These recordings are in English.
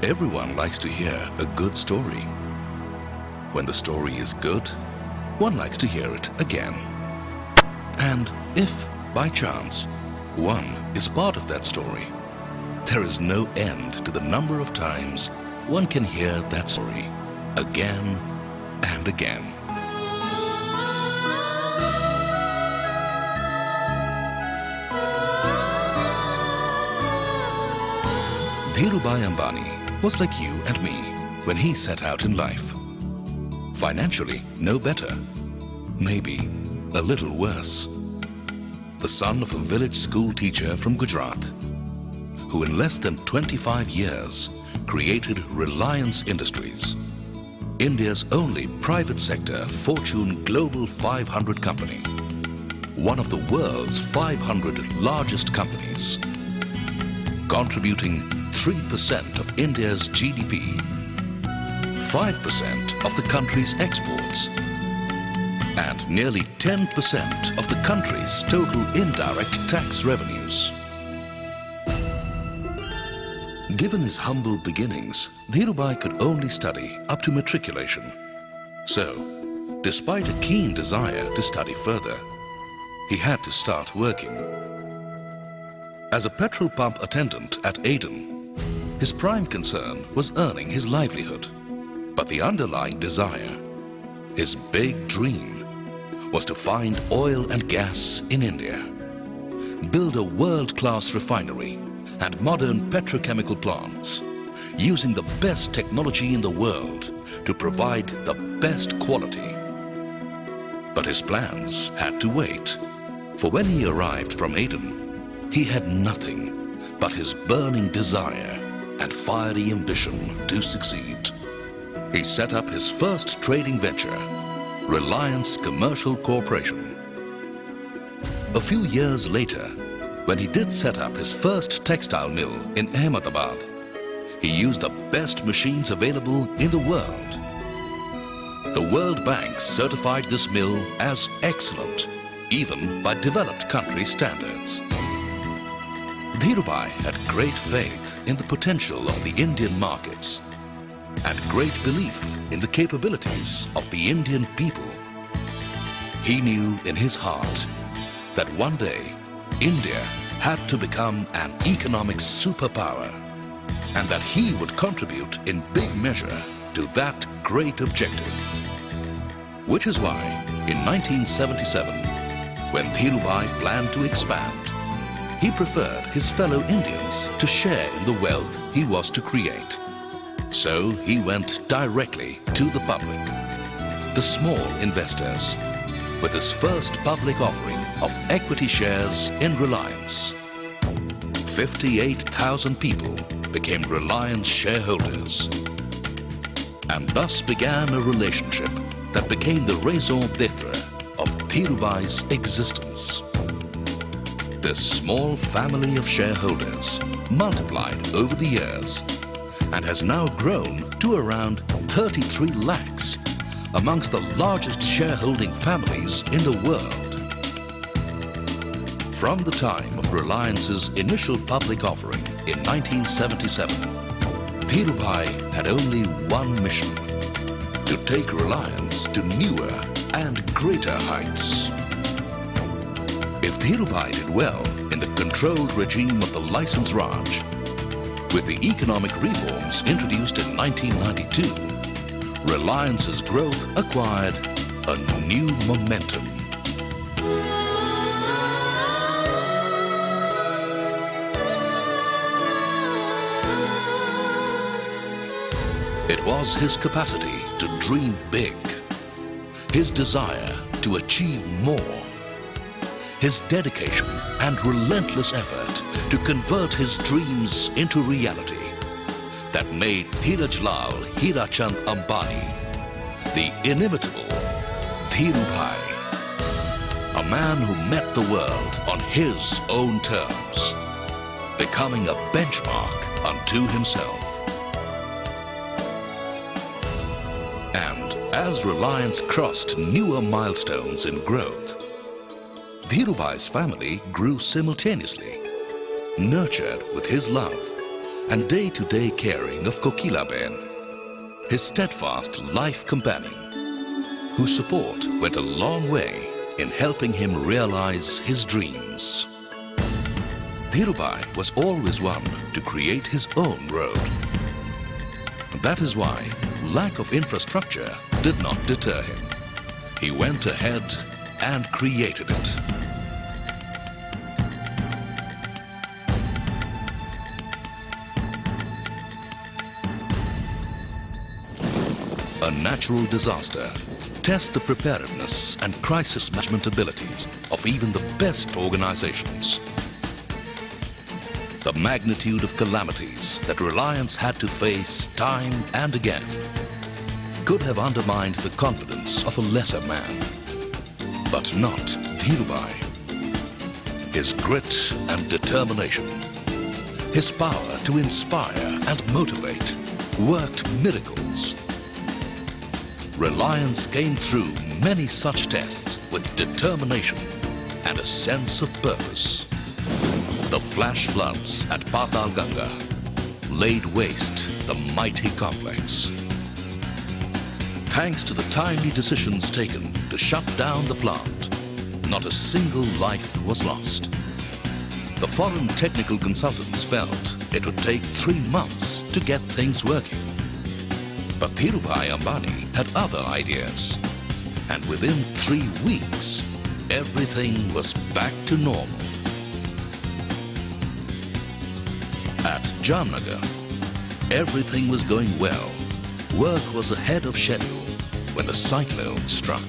Everyone likes to hear a good story. When the story is good, one likes to hear it again. And if, by chance, one is part of that story, there is no end to the number of times one can hear that story again and again. Dhirubhai Ambani was like you and me when he set out in life. Financially, no better. Maybe a little worse. The son of a village school teacher from Gujarat, who in less than 25 years created Reliance Industries, India's only private sector Fortune Global 500 company, one of the world's 500 largest companies, contributing 3% of India's GDP, 5% of the country's exports, and nearly 10% of the country's total indirect tax revenues. Given his humble beginnings, Dhirubhai could only study up to matriculation. So, despite a keen desire to study further, he had to start working. As a petrol pump attendant at Aden, his prime concern was earning his livelihood. But the underlying desire, his big dream, was to find oil and gas in India, build a world-class refinery and modern petrochemical plants, using the best technology in the world to provide the best quality. But his plans had to wait, for when he arrived from Aden, he had nothing but his burning desire and fiery ambition to succeed. He set up his first trading venture, Reliance Commercial Corporation. A few years later, when he did set up his first textile mill in Ahmedabad, he used the best machines available in the world. The World Bank certified this mill as excellent, even by developed country standards. Dhirubhai had great faith in the potential of the Indian markets and great belief in the capabilities of the Indian people. He knew in his heart that one day India had to become an economic superpower and that he would contribute in big measure to that great objective. Which is why in 1977, when Dhirubhai planned to expand, he preferred his fellow Indians to share in the wealth he was to create. So he went directly to the public, the small investors, with his first public offering of equity shares in Reliance. 58,000 people became Reliance shareholders. And thus began a relationship that became the raison d'etre of Dhirubhai's existence. This small family of shareholders multiplied over the years and has now grown to around 33 lakhs amongst the largest shareholding families in the world. From the time of Reliance's initial public offering in 1977, Dhirubhai had only one mission: to take Reliance to newer and greater heights. If Dhirubhai did well in the controlled regime of the License Raj, with the economic reforms introduced in 1992, Reliance's growth acquired a new momentum. It was his capacity to dream big, his desire to achieve more, his dedication and relentless effort to convert his dreams into reality that made Dheeraj Hirachand Ambani the inimitable Dhirubhai, a man who met the world on his own terms, becoming a benchmark unto himself. And as Reliance crossed newer milestones in growth, Dhirubhai's family grew simultaneously, nurtured with his love and day-to-day caring of Kokilaben, his steadfast life companion, whose support went a long way in helping him realize his dreams. Dhirubai was always one to create his own road. That is why lack of infrastructure did not deter him. He went ahead and created it. A natural disaster tests the preparedness and crisis management abilities of even the best organizations. The magnitude of calamities that Reliance had to face time and again could have undermined the confidence of a lesser man. But not Dhirubai. His grit and determination, his power to inspire and motivate, worked miracles. Reliance came through many such tests with determination and a sense of purpose. The flash floods at Patal Ganga laid waste the mighty complex. Thanks to the timely decisions taken to shut down the plant, not a single life was lost. The foreign technical consultants felt it would take 3 months to get things working. But Dhirubai Ambani had other ideas, and within 3 weeks, everything was back to normal. At Jamnagar, everything was going well. Work was ahead of schedule when the cyclone struck.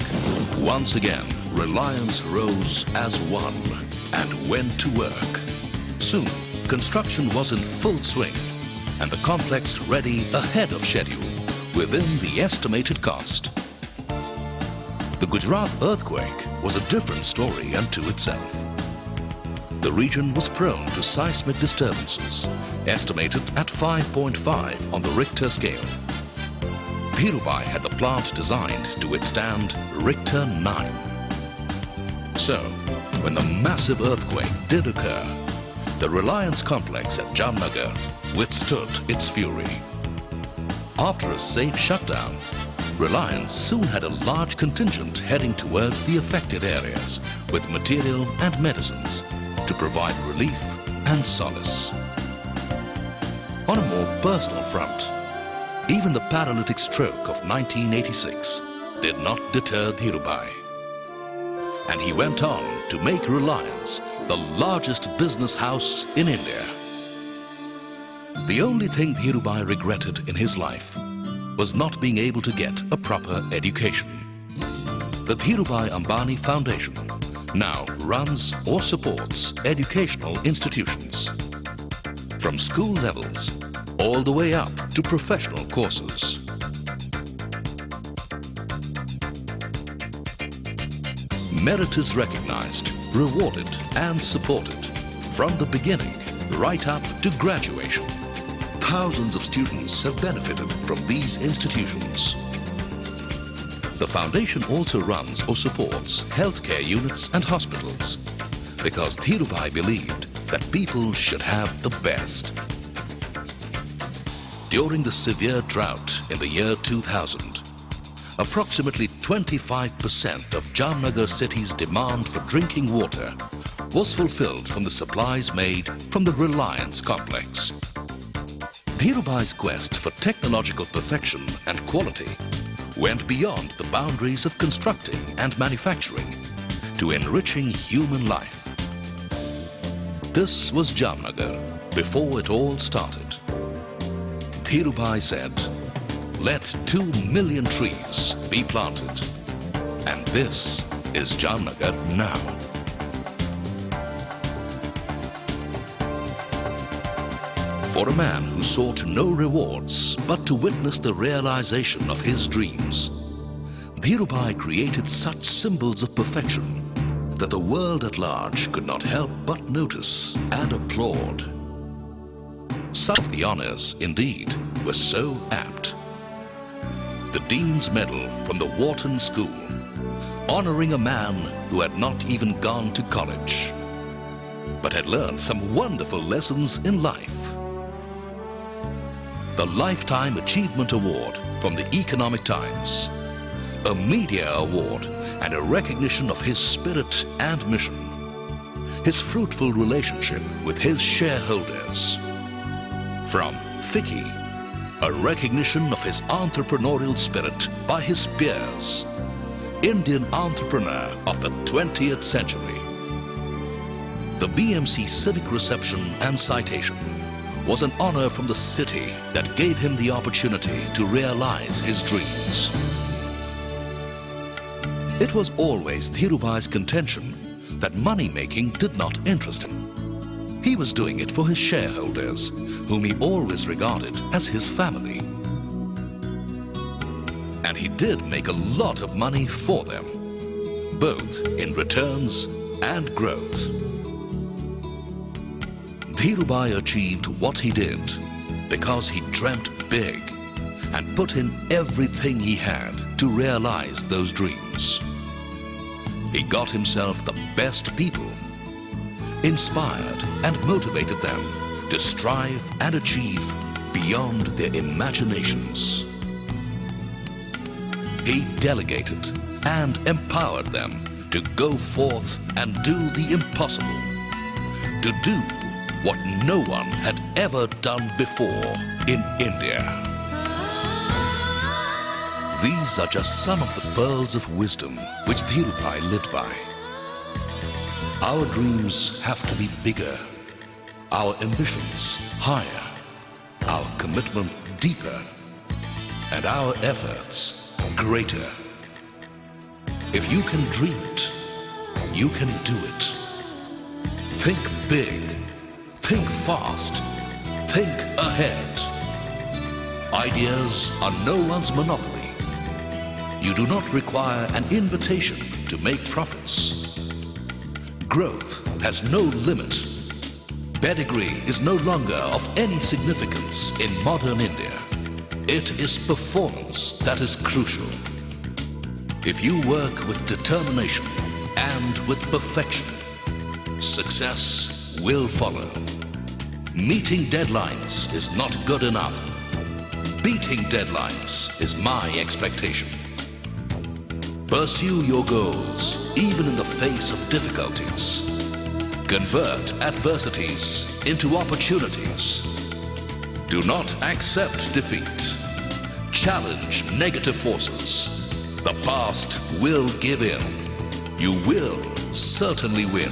Once again, Reliance rose as one and went to work. Soon, construction was in full swing and the complex ready ahead of schedule within the estimated cost. The Gujarat earthquake was a different story unto itself. The region was prone to seismic disturbances, estimated at 5.5 on the Richter scale. Dhirubai had the plant designed to withstand Richter 9. So, when the massive earthquake did occur, the Reliance complex at Jamnagar withstood its fury. After a safe shutdown, Reliance soon had a large contingent heading towards the affected areas with material and medicines to provide relief and solace. On a more personal front, even the paralytic stroke of 1986 did not deter Dhirubai. And he went on to make Reliance the largest business house in India. The only thing Dhirubai regretted in his life was not being able to get a proper education. The Dhirubai Ambani Foundation now runs or supports educational institutions, from school levels all the way up to professional courses. Merit is recognized, rewarded and supported from the beginning right up to graduation. Thousands of students have benefited from these institutions. The foundation also runs or supports healthcare units and hospitals because Dhirubai believed that people should have the best. During the severe drought in the year 2000, approximately 25% of Jamnagar city's demand for drinking water was fulfilled from the supplies made from the Reliance complex. Dhirubai's quest for technological perfection and quality went beyond the boundaries of constructing and manufacturing to enriching human life. This was Jamnagar before it all started. Dhirubai said, "Let 2 million trees be planted." And this is Jamnagar now. For a man who sought no rewards but to witness the realization of his dreams, Dhirubai created such symbols of perfection that the world at large could not help but notice and applaud. Some of the honors, indeed, were so apt. The Dean's Medal from the Wharton School, honoring a man who had not even gone to college, but had learned some wonderful lessons in life. the Lifetime Achievement Award from the Economic Times, a Media Award, and a recognition of his spirit and mission, his fruitful relationship with his shareholders. From Vicky, a recognition of his entrepreneurial spirit by his peers, Indian entrepreneur of the 20th century. The BMC Civic Reception and Citation was an honor from the city that gave him the opportunity to realize his dreams. It was always Dhirubhai's contention that money-making did not interest him. He was doing it for his shareholders, whom he always regarded as his family. And he did make a lot of money for them, both in returns and growth. Dhirubhai achieved what he did because he dreamt big and put in everything he had to realize those dreams. He got himself the best people, inspired and motivated them to strive and achieve beyond their imaginations. He delegated and empowered them to go forth and do the impossible, to do what no one had ever done before in India. These are just some of the pearls of wisdom which Dhirubhai lived by. Our dreams have to be bigger, our ambitions higher, our commitment deeper, and our efforts greater. If you can dream it, you can do it. Think big, think fast, think ahead. Ideas are no one's monopoly. You do not require an invitation to make profits. Growth has no limit. Pedigree is no longer of any significance in modern India. It is performance that is crucial. If you work with determination and with perfection, success will follow. Meeting deadlines is not good enough. Beating deadlines is my expectation. Pursue your goals even in the face of difficulties. Convert adversities into opportunities. Do not accept defeat. Challenge negative forces. The past will give in. You will certainly win.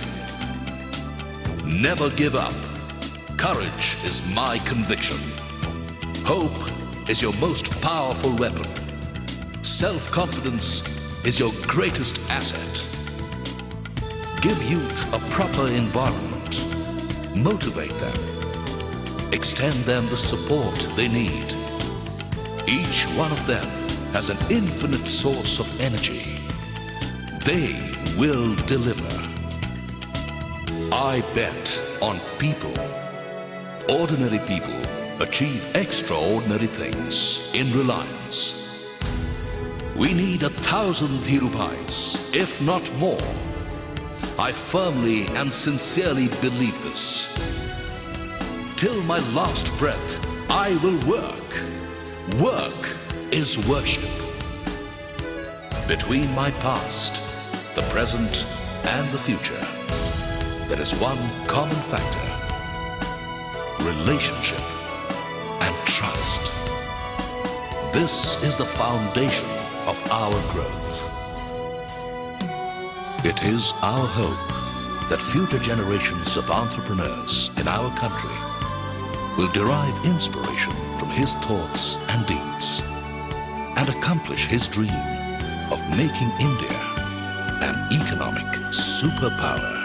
Never give up. Courage is my conviction. Hope is your most powerful weapon. Self-confidence is your greatest asset. Give youth a proper environment. Motivate them. Extend them the support they need. Each one of them has an infinite source of energy. They will deliver. I bet on people. Ordinary people achieve extraordinary things in reliance. We need 1,000 Dhirubhais, if not more. I firmly and sincerely believe this. Till my last breath, I will work. Work is worship. Between my past, the present, and the future, there is one common factor: relationship and trust. This is the foundation of our growth. It is our hope that future generations of entrepreneurs in our country will derive inspiration from his thoughts and deeds and accomplish his dream of making India an economic superpower.